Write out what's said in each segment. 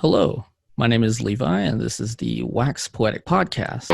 Hello, my name is Levi, and this is the Wax Poetic Podcast.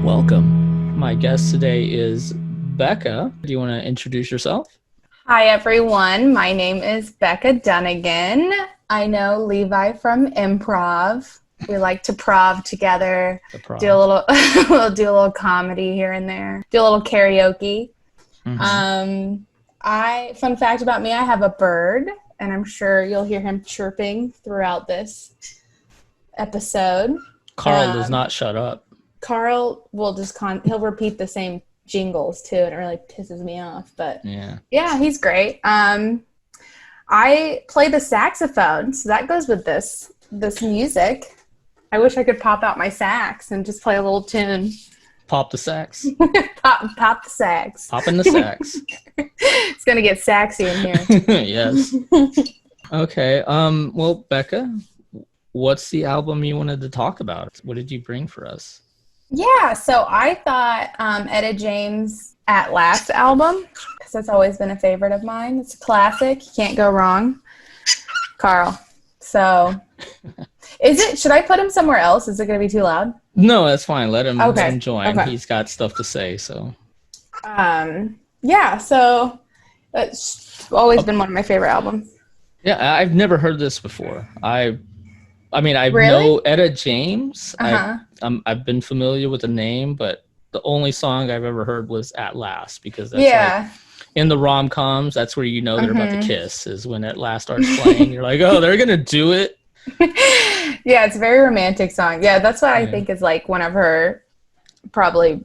Welcome. My guest today is Becca. Do you want to introduce yourself? Hi, everyone. My name is Becca Dunagan. I know Levi from improv. We like to prov together, do a little we'll do a little comedy here and there, do a little karaoke. Fun fact about me, I have a bird, and I'm sure you'll hear him chirping throughout this episode. Carl does not shut up. Carl will just he'll repeat the same jingles too, and it really pisses me off, but yeah, he's great. I play the saxophone, so that goes with this music. I wish I could pop out my sax and just play a little tune. Pop the sax. pop the sax. Pop in the sax. It's gonna get saxy in here. Yes. Okay. Well, Becca, what's the album you wanted to talk about? What did you bring for us? Yeah, so I thought Etta James' At Last album, because that's always been a favorite of mine. It's a classic. You can't go wrong. Carl. So, should I put him somewhere else? Is it going to be too loud? No, that's fine. Let him join. Okay. He's got stuff to say, so. Yeah, so it's always been one of my favorite albums. Yeah, I've never heard this before. I really? Know Etta James. I've been familiar with the name, but the only song I've ever heard was At Last, because that's like, in the rom-coms, that's where you know they're about to kiss, is when At Last starts playing. You're like, oh, they're going to do it. Yeah, it's a very romantic song. Yeah, that's what I think is like one of her probably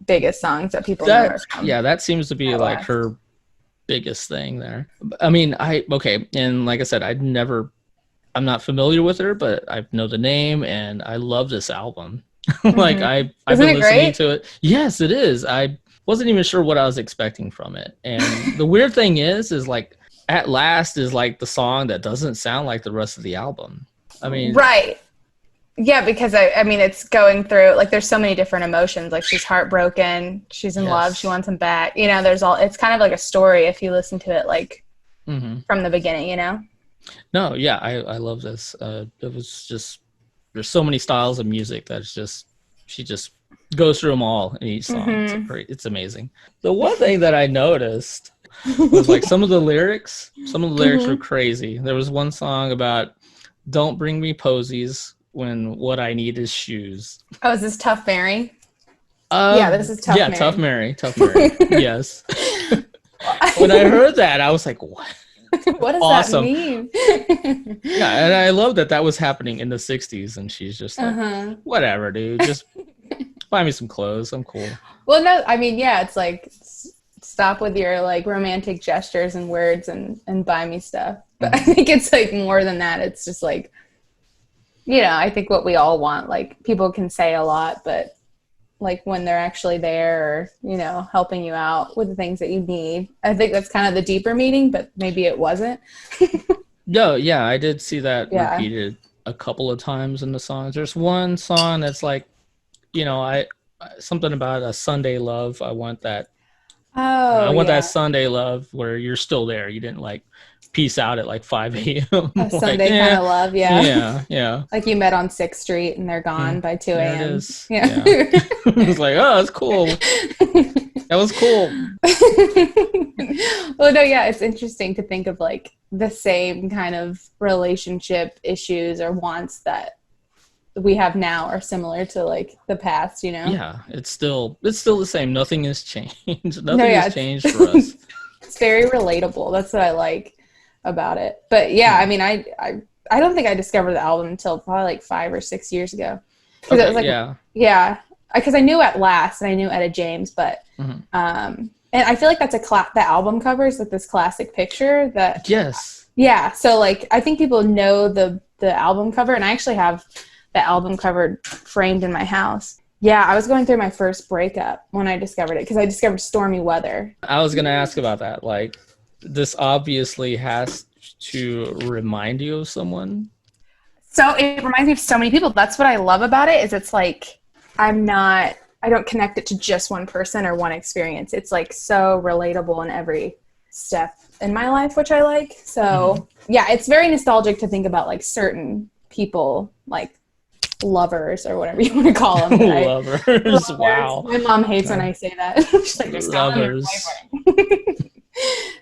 biggest songs that people know her from. Yeah, that seems to be like her biggest thing there. And like I said, I'm not familiar with her, but I know the name, and I love this album. Like I've been listening to it. Yes, it is. I wasn't even sure what I was expecting from it. And the weird thing is like At Last is like the song that doesn't sound like the rest of the album. Right. Yeah, because it's going through, like, there's so many different emotions. Like, she's heartbroken, she's in love, she wants him back. You know, it's kind of like a story if you listen to it like from the beginning, you know? No, yeah, I love this. It was just, there's so many styles of music that's just, she just goes through them all in each song. It's amazing. The one thing that I noticed was like some of the lyrics were crazy. There was one song about, don't bring me posies when what I need is shoes. Oh, is this Tough Mary? Yeah, this is Tough Mary. Yeah, Tough Mary. Yes. When I heard that, I was like, what? What does that mean? Yeah, and I love that was happening in the 60s, and she's just like, whatever, dude. Just buy me some clothes. I'm cool. Well, no, it's like, stop with your like romantic gestures and words and buy me stuff. But I think it's like more than that. It's just like, I think what we all want, like, people can say a lot, but like when they're actually there or, helping you out with the things that you need, I think that's kind of the deeper meaning, but maybe it wasn't. No, yeah, I did see that repeated a couple of times in the songs. There's one song that's like, something about a Sunday love. I want that. I want that Sunday love where you're still there. You didn't like peace out at like 5 a.m. A Sunday kind of love, yeah. Like you met on 6th Street and they're gone by 2 a.m. It is. Yeah. It's like, oh, that's cool. That was cool. Well, no, yeah, it's interesting to think of like the same kind of relationship issues or wants that we have now are similar to like the past, Yeah, it's still the same. Nothing has changed. Nothing has changed for us. It's very relatable. That's what I like about it. But yeah, I don't think I discovered the album until probably like 5 or 6 years ago. Okay, it was like, because I knew At Last and I knew Etta James, but and I feel like that's the album cover is like this classic picture that so like I think people know the album cover, and I actually have the album cover framed in my house. Yeah, I was going through my first breakup when I discovered it, because I discovered Stormy Weather. I was going to ask about that. Like, this obviously has to remind you of someone. So it reminds me of so many people. That's what I love about it, is it's like I don't connect it to just one person or one experience. It's like so relatable in every step in my life, which I like. So yeah, it's very nostalgic to think about like certain people, like lovers or whatever you want to call them. Lovers. Wow. My mom hates when I say that. She's like, just call them your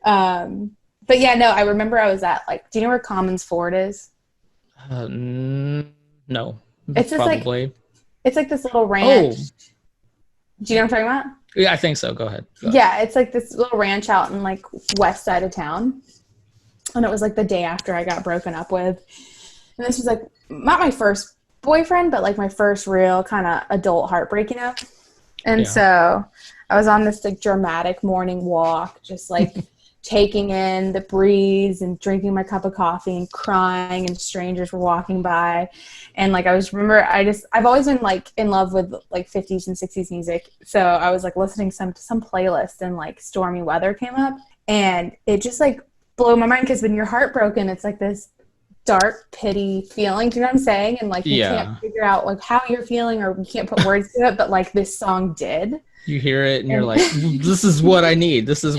boyfriend. But yeah, no, I remember I was at like, do you know where Commons Ford is? No. It's probably. It's like this little ranch. Oh. Do you know what I'm talking about? Yeah, I think so. Go ahead. Yeah, it's like this little ranch out in like west side of town. And it was like the day after I got broken up with. And this was like not my first boyfriend, but like my first real kind of adult heartbreak, you know? And so I was on this like dramatic morning walk, just like taking in the breeze and drinking my cup of coffee and crying, and strangers were walking by. And like I've always been like in love with like 50s and 60s music. So I was like listening to some playlist, and like Stormy Weather came up, and it just like blew my mind, because when you're heartbroken, it's like this dark pity feeling. Do you know what I'm saying? And like you can't figure out like how you're feeling, or you can't put words to it, but like this song did. You hear it and you're like, this is what I need. This is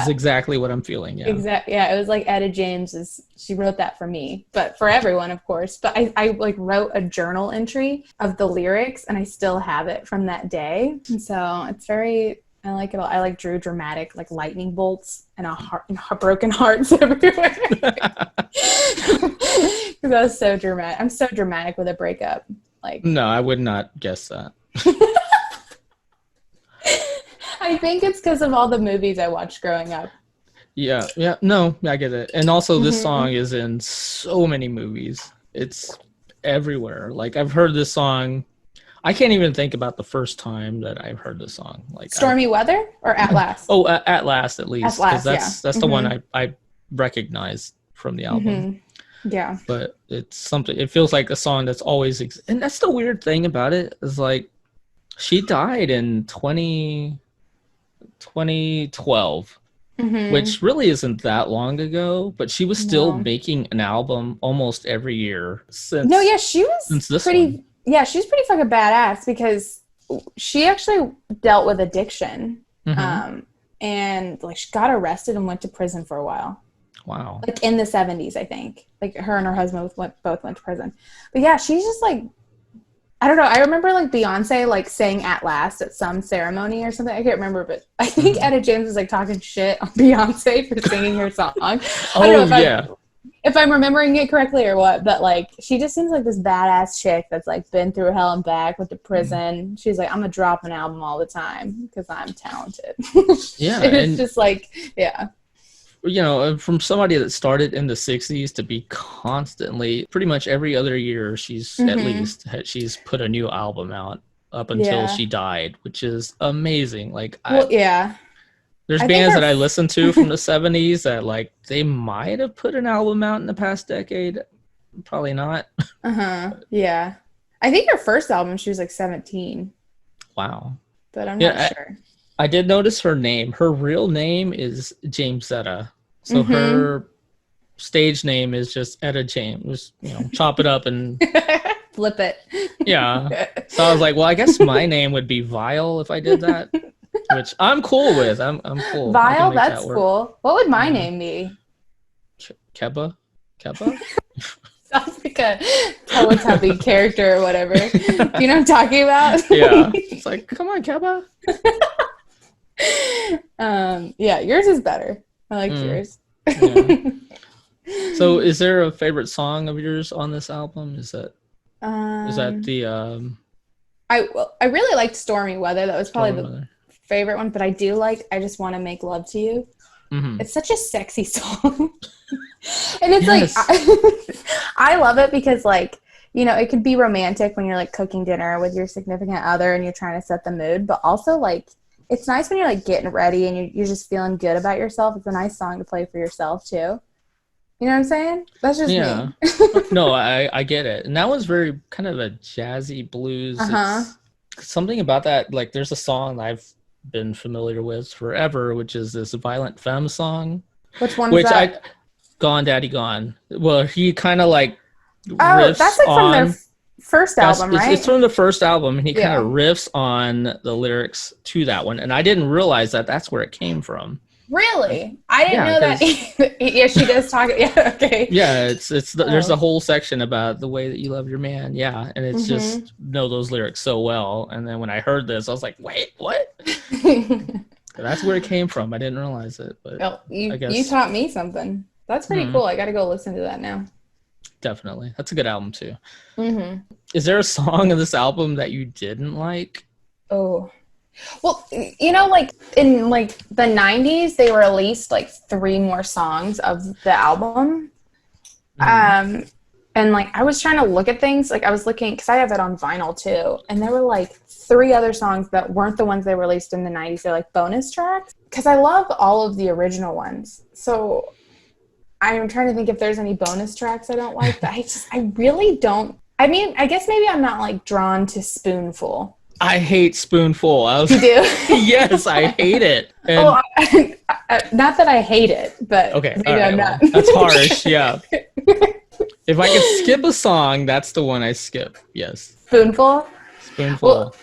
exactly what I'm feeling. Yeah. Exactly. Yeah. It was like Etta James she wrote that for me, but for everyone, of course. But I like wrote a journal entry of the lyrics, and I still have it from that day. And so it's very, I like it. I like drew dramatic, like lightning bolts and broken hearts everywhere. Because I was so dramatic. I'm so dramatic with a breakup. Like, no, I would not guess that. I think it's because of all the movies I watched growing up. Yeah. No, I get it. And also this song is in so many movies. It's everywhere. Like I've heard this song. I can't even think about the first time that I've heard this song. Like Stormy Weather or At Last? Oh, At Last, at least. At Last, that's the one I recognize from the album. Yeah. But it's something, it feels like a song that's always, and that's the weird thing about it, is like she died in 2012, which really isn't that long ago, but she was still making an album almost every year since. No, yeah, she was pretty. Yeah, she's pretty fucking badass, because she actually dealt with addiction, and like she got arrested and went to prison for a while. Wow. Like in the 70s, I think. Like her and her husband both went to prison. But yeah, she's just like, I don't know. I remember like Beyonce like saying At Last at some ceremony or something. I can't remember, but I think Etta James was like talking shit on Beyonce for singing her song. I don't know if I'm remembering it correctly or what, but like she just seems like this badass chick that's like been through hell and back, with the prison. She's like, I'm gonna drop an album all the time because I'm talented. Yeah. It's just like, yeah. You know, from somebody that started in the 60s to be constantly, pretty much every other year, she's at least, she's put a new album out up until she died, which is amazing. Like, there's bands that I listened to from the 70s that like, they might have put an album out in the past decade. Probably not. Yeah. I think her first album, she was like 17. Wow. But I'm not sure. I did notice her name. Her real name is James Etta. So her stage name is just Etta James. You know, chop it up and flip it. Yeah. So I was like, well, I guess my name would be Vile if I did that, which I'm cool with. I'm cool. Vile, that's cool. What would my name be? Keba? Sounds like a Teletubby character or whatever. Do you know what I'm talking about? Yeah. It's like, come on, Keba. Yeah, yours is better. I like yours. Yeah. So is there a favorite song of yours on this album? Is that the I really liked Stormy Weather. That was probably the favorite one, but I Just Want to Make Love to You. It's such a sexy song. And it's like I love it because like, you know, it could be romantic when you're like cooking dinner with your significant other and you're trying to set the mood, but also like it's nice when you're like getting ready and you're just feeling good about yourself. It's a nice song to play for yourself too. You know what I'm saying? That's just me. No, I get it. And that was very kind of a jazzy blues. Something about that, like there's a song I've been familiar with forever, which is this Violent Femme song. Which one is that? Gone Daddy Gone. Well, he kind of like riffs that's like from on their first album, right? It's from the first album, and he kind of riffs on the lyrics to that one. And I didn't realize that that's where it came from. Really? I didn't know that. Yeah, she does talk. Yeah, okay. Yeah, there's a whole section about the way that you love your man. Yeah, and it's just know those lyrics so well. And then when I heard this, I was like, wait, what? That's where it came from. I didn't realize it, but well, I guess you taught me something. That's pretty cool. I got to go listen to that now. Definitely, that's a good album too. Is there a song in this album that you didn't like? Oh. Well, you know, like in like the 90s, they released like 3 more songs of the album. And like I was trying to look at things, like I was looking, because I have it on vinyl too, and there were like 3 other songs that weren't the ones they released in the 90s. They're like bonus tracks, because I love all of the original ones. So I'm trying to think if there's any bonus tracks I don't like, but I really don't. I mean, I guess maybe I'm not like drawn to Spoonful. I hate Spoonful. You do? Yes, I hate it. And not that I hate it, but okay, maybe I'm not. Well, that's harsh, yeah. If I could skip a song, that's the one I skip, yes. Spoonful? Well,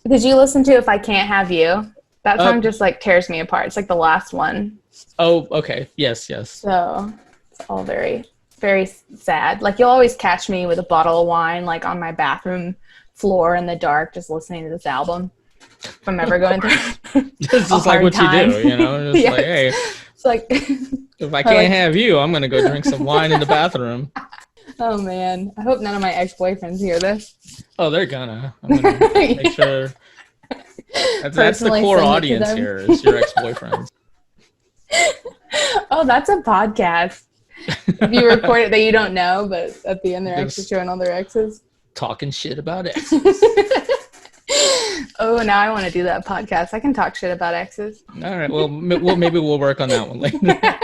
did you listen to If I Can't Have You? That song just like tears me apart. It's like the last one. Oh, okay. Yes. So it's all very, very sad. Like you'll always catch me with a bottle of wine like on my bathroom floor in the dark just listening to this album if I'm ever going through this is like what time. You do, you know? Just like, hey, it's like if I can't have you, I'm gonna go drink some wine in the bathroom. Oh man, I hope none of my ex-boyfriends hear this. Oh, they're gonna. I'm gonna make sure that's the core audience here is your ex-boyfriends. Oh, that's a podcast. If you record it that you don't know, but at the end their exes showing all their exes. Talking shit about exes. Oh, now I want to do that podcast. I can talk shit about exes. All right. Well, maybe we'll work on that one later.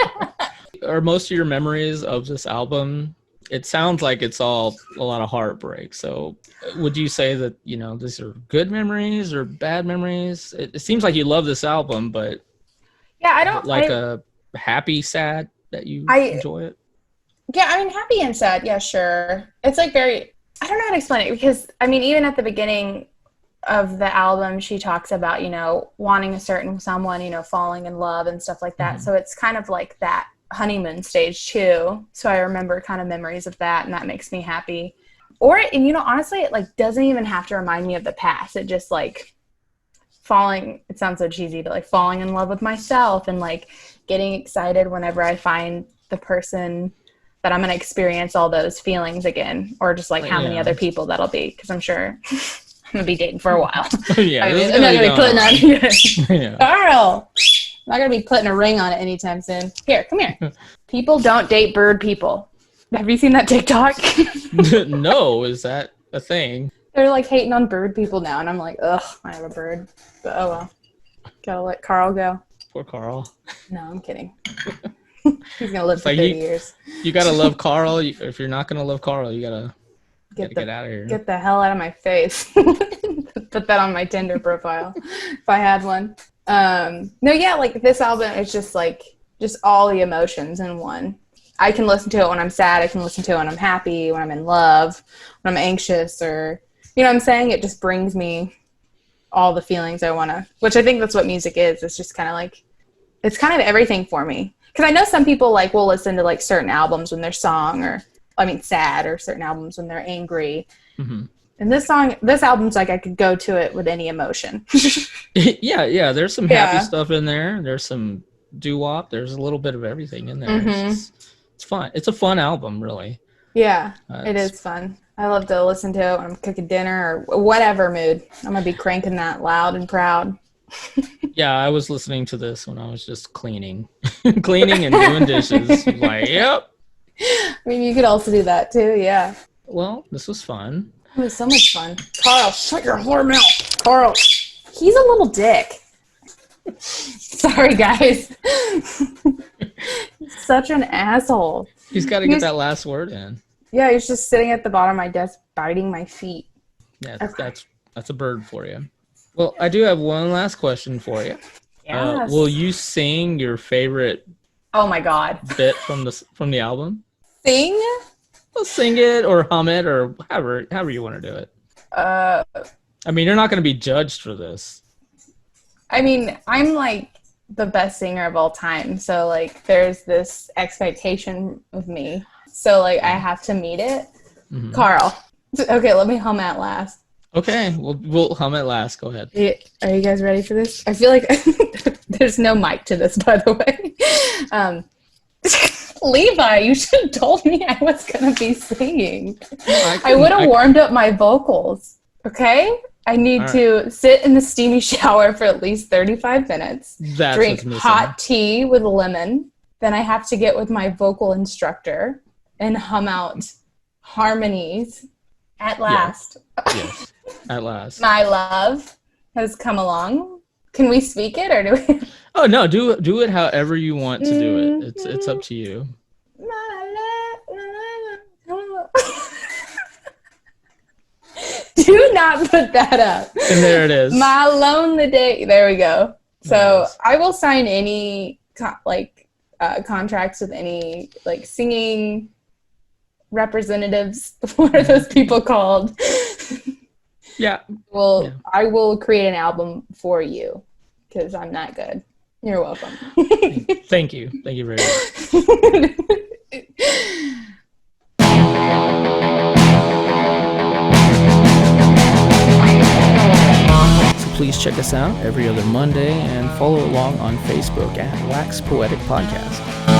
Are most of your memories of this album? It sounds like it's all a lot of heartbreak. So, would you say that these are good memories or bad memories? It seems like you love this album, but yeah, I don't like a happy, sad that you enjoy it. Yeah, I mean, happy and sad. Yeah, sure. It's like very. I don't know how to explain it because, I mean, even at the beginning of the album, she talks about, wanting a certain someone, falling in love and stuff like that. So it's kind of like that honeymoon stage too. So I remember kind of memories of that, and that makes me happy. And honestly, it like doesn't even have to remind me of the past. It just like it sounds so cheesy, but like falling in love with myself and like getting excited whenever I find the person that I'm going to experience all those feelings again, or just like how many other people that'll be. Cause I'm sure I'm going to be dating for a while. Yeah. I'm not going to be putting on Carl. I'm not going to be putting a ring on it anytime soon. Here, come here. People don't date bird people. Have you seen that TikTok? No. Is that a thing? They're like hating on bird people now. And I'm like, ugh, I have a bird. But oh well. Gotta let Carl go. Poor Carl. No, I'm kidding. He's gonna live for 30 years. You gotta love Carl. If you're not gonna love Carl, you gotta get out of here. Get the hell out of my face. Put that on my Tinder profile if I had one. No, yeah, like this album is just all the emotions in one. I can listen to it when I'm sad. I can listen to it when I'm happy, when I'm in love, when I'm anxious, or what I'm saying. It just brings me all the feelings I wanna. Which I think that's what music is. It's just kind of like it's kind of everything for me. Because I know some people like will listen to like certain albums when they're sad, or certain albums when they're angry. Mm-hmm. And this album's like I could go to it with any emotion. Yeah. There's some happy stuff in there. There's some doo-wop. There's a little bit of everything in there. Mm-hmm. It's fun. It's a fun album, really. Yeah, it is fun. I love to listen to it when I'm cooking dinner or whatever mood. I'm gonna be cranking that loud and proud. Yeah, I was listening to this when I was just cleaning and doing dishes. Like, yep. I mean, you could also do that too, yeah. Well, this was fun. It was so much fun. Carl, shut your whore mouth. Carl, he's a little dick. Sorry, guys. He's such an asshole. He's got to get that last word in. Yeah, he's just sitting at the bottom of my desk biting my feet. Yeah, that's a bird for you. Well, I do have one last question for you. Yes. Will you sing your favorite? Oh my God! Bit from the album? Sing? Well, sing it or hum it or however you want to do it. Uh, I mean, you're not going to be judged for this. I mean, I'm like the best singer of all time. So like there's this expectation of me. So like I have to meet it. Mm-hmm. Carl. Okay, let me hum At Last. Okay, we'll hum At Last. Go ahead. Are you guys ready for this? I feel like there's no mic to this, by the way. Levi, you should have told me I was going to be singing. I would have warmed up my vocals, okay? I need to sit in the steamy shower for at least 35 minutes, drink hot tea with lemon, then I have to get with my vocal instructor and hum out harmonies. At last. Yes, at last. My love has come along. Can we speak it or do we? Oh no, do it however you want to do it. It's up to you. Do not put that up. And there it is. My lonely day. There we go. So nice. I will sign any contracts with any like singing representatives. What are those people called? Yeah. I will create an album for you because I'm not good. You're welcome. Thank you. Thank you very much. So please check us out every other Monday and follow along on Facebook at Wax Poetic Podcast.